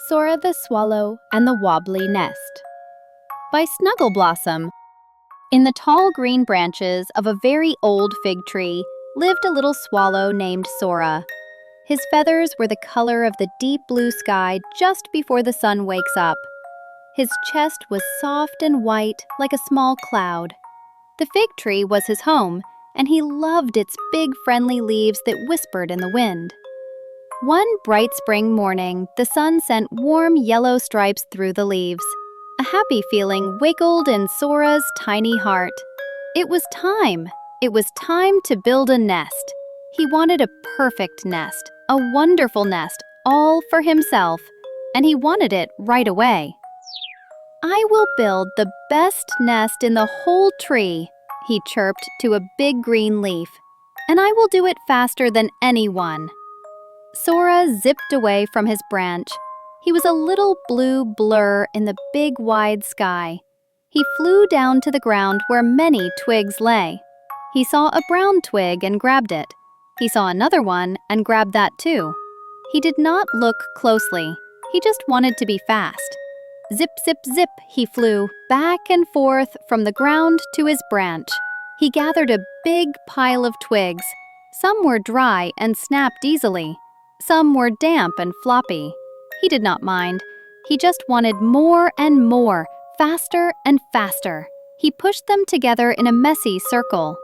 Sora the Swallow and the Wobbly Nest by Snuggle. In the tall green branches of a very old fig tree lived a little swallow named Sora. His feathers were the color of the deep blue sky just before the sun wakes up. His chest was soft and white like a small cloud. The fig tree was his home, and he loved its big friendly leaves that whispered in the wind. One bright spring morning, the sun sent warm yellow stripes through the leaves. A happy feeling wiggled in Sora's tiny heart. It was time. It was time to build a nest. He wanted a perfect nest, a wonderful nest, all for himself, and he wanted it right away. "I will build the best nest in the whole tree," he chirped to a big green leaf, "and I will do it faster than anyone." Sora zipped away from his branch. He was a little blue blur in the big wide sky. He flew down to the ground where many twigs lay. He saw a brown twig and grabbed it. He saw another one and grabbed that too. He did not look closely. He just wanted to be fast. Zip, zip, zip, he flew back and forth from the ground to his branch. He gathered a big pile of twigs. Some were dry and snapped easily. Some were damp and floppy. He did not mind. He just wanted more and more, faster and faster. He pushed them together in a messy circle.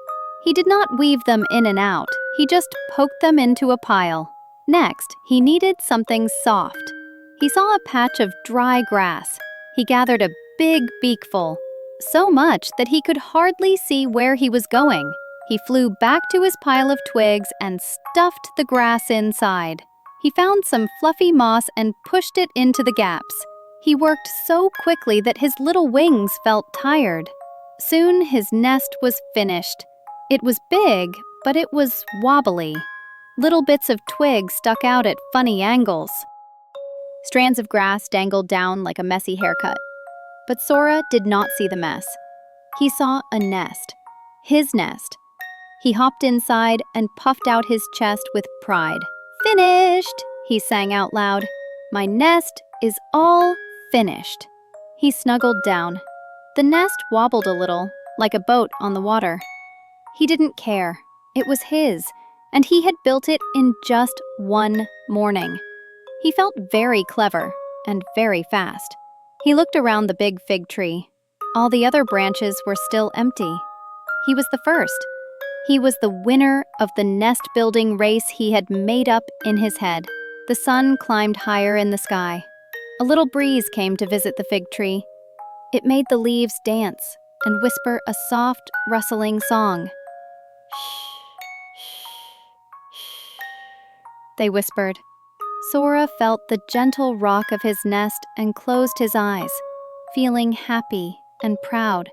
He did not weave them in and out. He just poked them into a pile. Next, he needed something soft. He saw a patch of dry grass. He gathered a big beakful, so much that he could hardly see where he was going. He flew back to his pile of twigs and stuffed the grass inside. He found some fluffy moss and pushed it into the gaps. He worked so quickly that his little wings felt tired. Soon his nest was finished. It was big, but it was wobbly. Little bits of twigs stuck out at funny angles. Strands of grass dangled down like a messy haircut. But Sora did not see the mess. He saw a nest. His nest. He hopped inside and puffed out his chest with pride. "Finished!" he sang out loud. "My nest is all finished." He snuggled down. The nest wobbled a little, like a boat on the water. He didn't care. It was his, and he had built it in just one morning. He felt very clever and very fast. He looked around the big fig tree. All the other branches were still empty. He was the first. He was the winner of the nest-building race he had made up in his head. The sun climbed higher in the sky. A little breeze came to visit the fig tree. It made the leaves dance and whisper a soft, rustling song. "Shh, shh, shh," they whispered. Sora felt the gentle rock of his nest and closed his eyes, feeling happy and proud.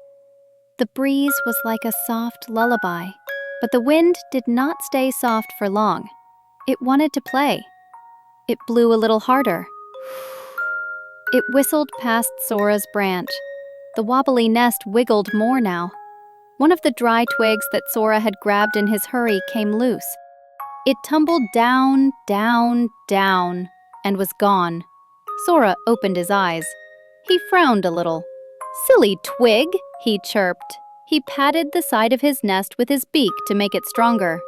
The breeze was like a soft lullaby. But the wind did not stay soft for long. It wanted to play. It blew a little harder. It whistled past Sora's branch. The wobbly nest wiggled more now. One of the dry twigs that Sora had grabbed in his hurry came loose. It tumbled down, down, down, and was gone. Sora opened his eyes. He frowned a little. "Silly twig," he chirped. He patted the side of his nest with his beak to make it stronger.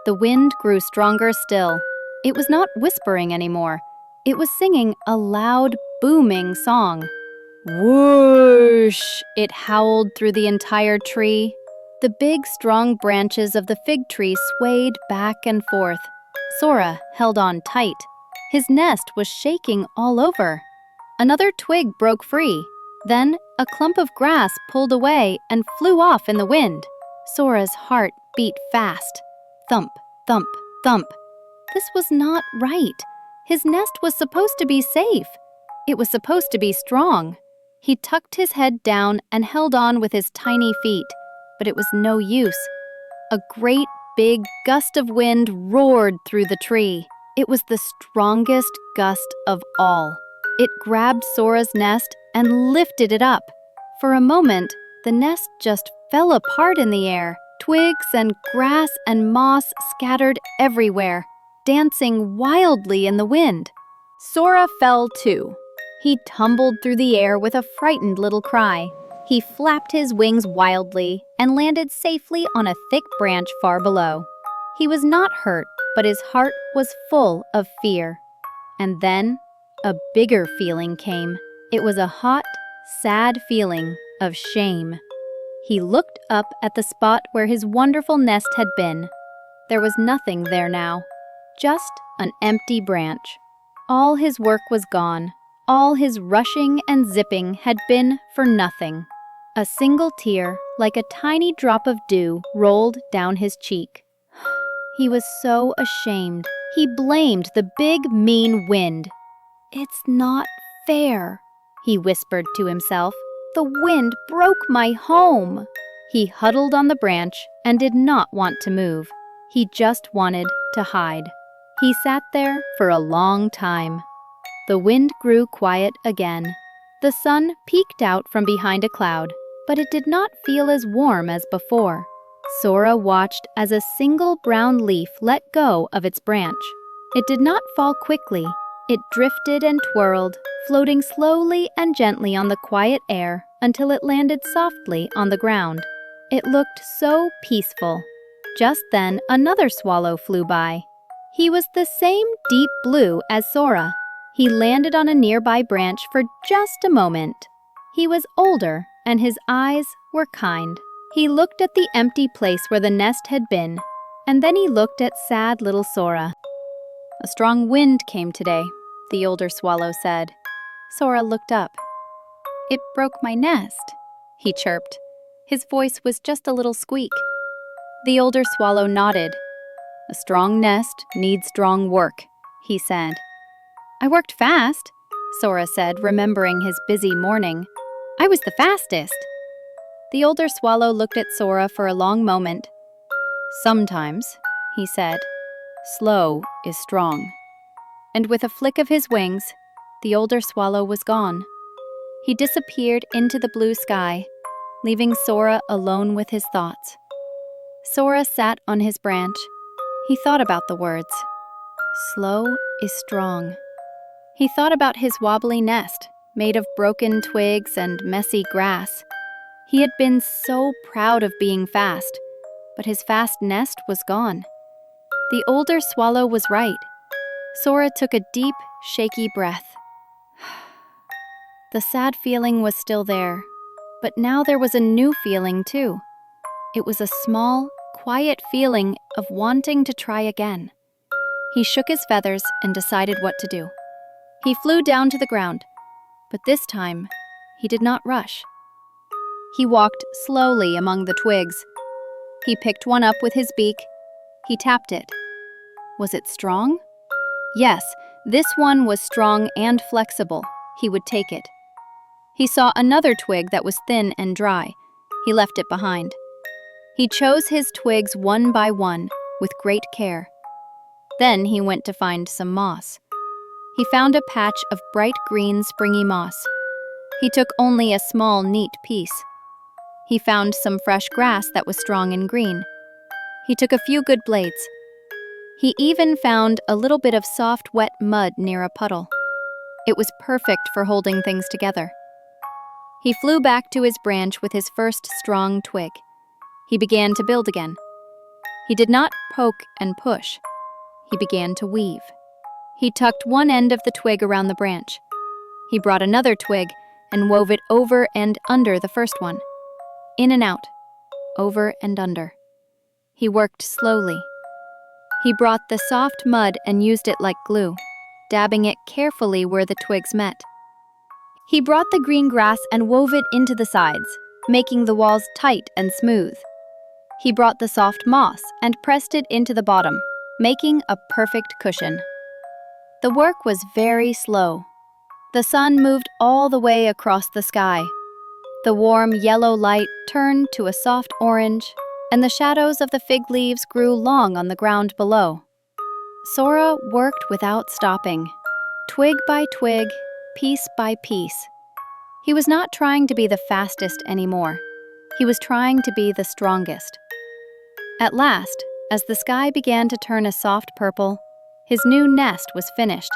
The wind grew stronger still. It was not whispering anymore. It was singing a loud, booming song. Whoosh! It howled through the entire tree. The big, strong branches of the fig tree swayed back and forth. Sora held on tight. His nest was shaking all over. Another twig broke free. Then a clump of grass pulled away and flew off in the wind. Sora's heart beat fast. Thump, thump, thump. This was not right. His nest was supposed to be safe. It was supposed to be strong. He tucked his head down and held on with his tiny feet, but it was no use. A great big gust of wind roared through the tree. It was the strongest gust of all. It grabbed Sora's nest and lifted it up. For a moment, the nest just fell apart in the air. Twigs and grass and moss scattered everywhere, dancing wildly in the wind. Sora fell too. He tumbled through the air with a frightened little cry. He flapped his wings wildly and landed safely on a thick branch far below. He was not hurt, but his heart was full of fear. And then a bigger feeling came. It was a hot, sad feeling of shame. He looked up at the spot where his wonderful nest had been. There was nothing there now, just an empty branch. All his work was gone. All his rushing and zipping had been for nothing. A single tear, like a tiny drop of dew, rolled down his cheek. He was so ashamed. He blamed the big, mean wind. "It's not fair," he whispered to himself. "The wind broke my home." He huddled on the branch and did not want to move. He just wanted to hide. He sat there for a long time. The wind grew quiet again. The sun peeked out from behind a cloud, but it did not feel as warm as before. Sora watched as a single brown leaf let go of its branch. It did not fall quickly. It drifted and twirled, floating slowly and gently on the quiet air until it landed softly on the ground. It looked so peaceful. Just then, another swallow flew by. He was the same deep blue as Sora. He landed on a nearby branch for just a moment. He was older, and his eyes were kind. He looked at the empty place where the nest had been, and then he looked at sad little Sora. "A strong wind came today," the older swallow said. Sora looked up. "It broke my nest," he chirped. His voice was just a little squeak. The older swallow nodded. "A strong nest needs strong work," he said. "I worked fast," Sora said, remembering his busy morning. "I was the fastest." The older swallow looked at Sora for a long moment. "Sometimes," he said, "slow is strong." And with a flick of his wings, the older swallow was gone. He disappeared into the blue sky, leaving Sora alone with his thoughts. Sora sat on his branch. He thought about the words. Slow is strong. He thought about his wobbly nest, made of broken twigs and messy grass. He had been so proud of being fast, but his fast nest was gone. The older swallow was right. Sora took a deep, shaky breath. The sad feeling was still there, but now there was a new feeling too. It was a small, quiet feeling of wanting to try again. He shook his feathers and decided what to do. He flew down to the ground, but this time, he did not rush. He walked slowly among the twigs. He picked one up with his beak. He tapped it. Was it strong? Yes, this one was strong and flexible. He would take it. He saw another twig that was thin and dry. He left it behind. He chose his twigs one by one, with great care. Then he went to find some moss. He found a patch of bright green springy moss. He took only a small, neat piece. He found some fresh grass that was strong and green. He took a few good blades. He even found a little bit of soft, wet mud near a puddle. It was perfect for holding things together. He flew back to his branch with his first strong twig. He began to build again. He did not poke and push. He began to weave. He tucked one end of the twig around the branch. He brought another twig and wove it over and under the first one. In and out, over and under. He worked slowly. He brought the soft mud and used it like glue, dabbing it carefully where the twigs met. He brought the green grass and wove it into the sides, making the walls tight and smooth. He brought the soft moss and pressed it into the bottom, making a perfect cushion. The work was very slow. The sun moved all the way across the sky. The warm yellow light turned to a soft orange, and the shadows of the fig leaves grew long on the ground below. Sora worked without stopping, twig by twig, piece by piece. He was not trying to be the fastest anymore. He was trying to be the strongest. At last, as the sky began to turn a soft purple, his new nest was finished.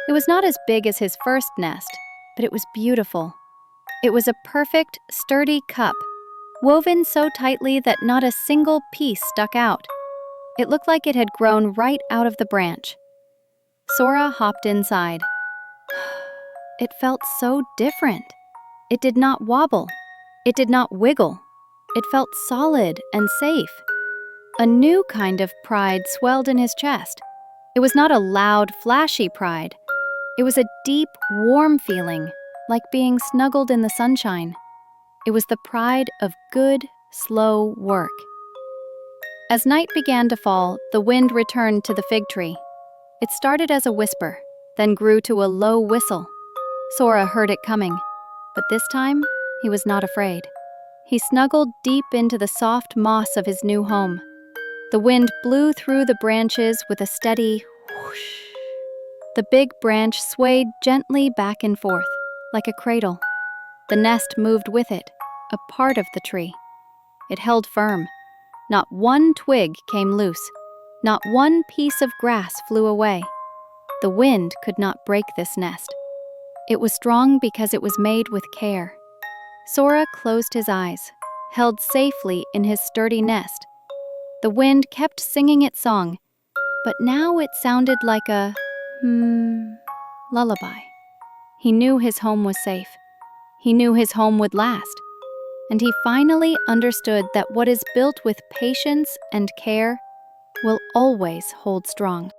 It was not as big as his first nest, but it was beautiful. It was a perfect, sturdy cup, woven so tightly that not a single piece stuck out. It looked like it had grown right out of the branch. Sora hopped inside. It felt so different. It did not wobble. It did not wiggle. It felt solid and safe. A new kind of pride swelled in his chest. It was not a loud, flashy pride. It was a deep, warm feeling, like being snuggled in the sunshine. It was the pride of good, slow work. As night began to fall, the wind returned to the fig tree. It started as a whisper, then grew to a low whistle. Sora heard it coming, but this time he was not afraid. He snuggled deep into the soft moss of his new home. The wind blew through the branches with a steady whoosh. The big branch swayed gently back and forth, like a cradle. The nest moved with it, a part of the tree. It held firm. Not one twig came loose. Not one piece of grass flew away. The wind could not break this nest. It was strong because it was made with care. Sora closed his eyes, held safely in his sturdy nest. The wind kept singing its song, but now it sounded like a lullaby. He knew his home was safe. He knew his home would last. And he finally understood that what is built with patience and care will always hold strong.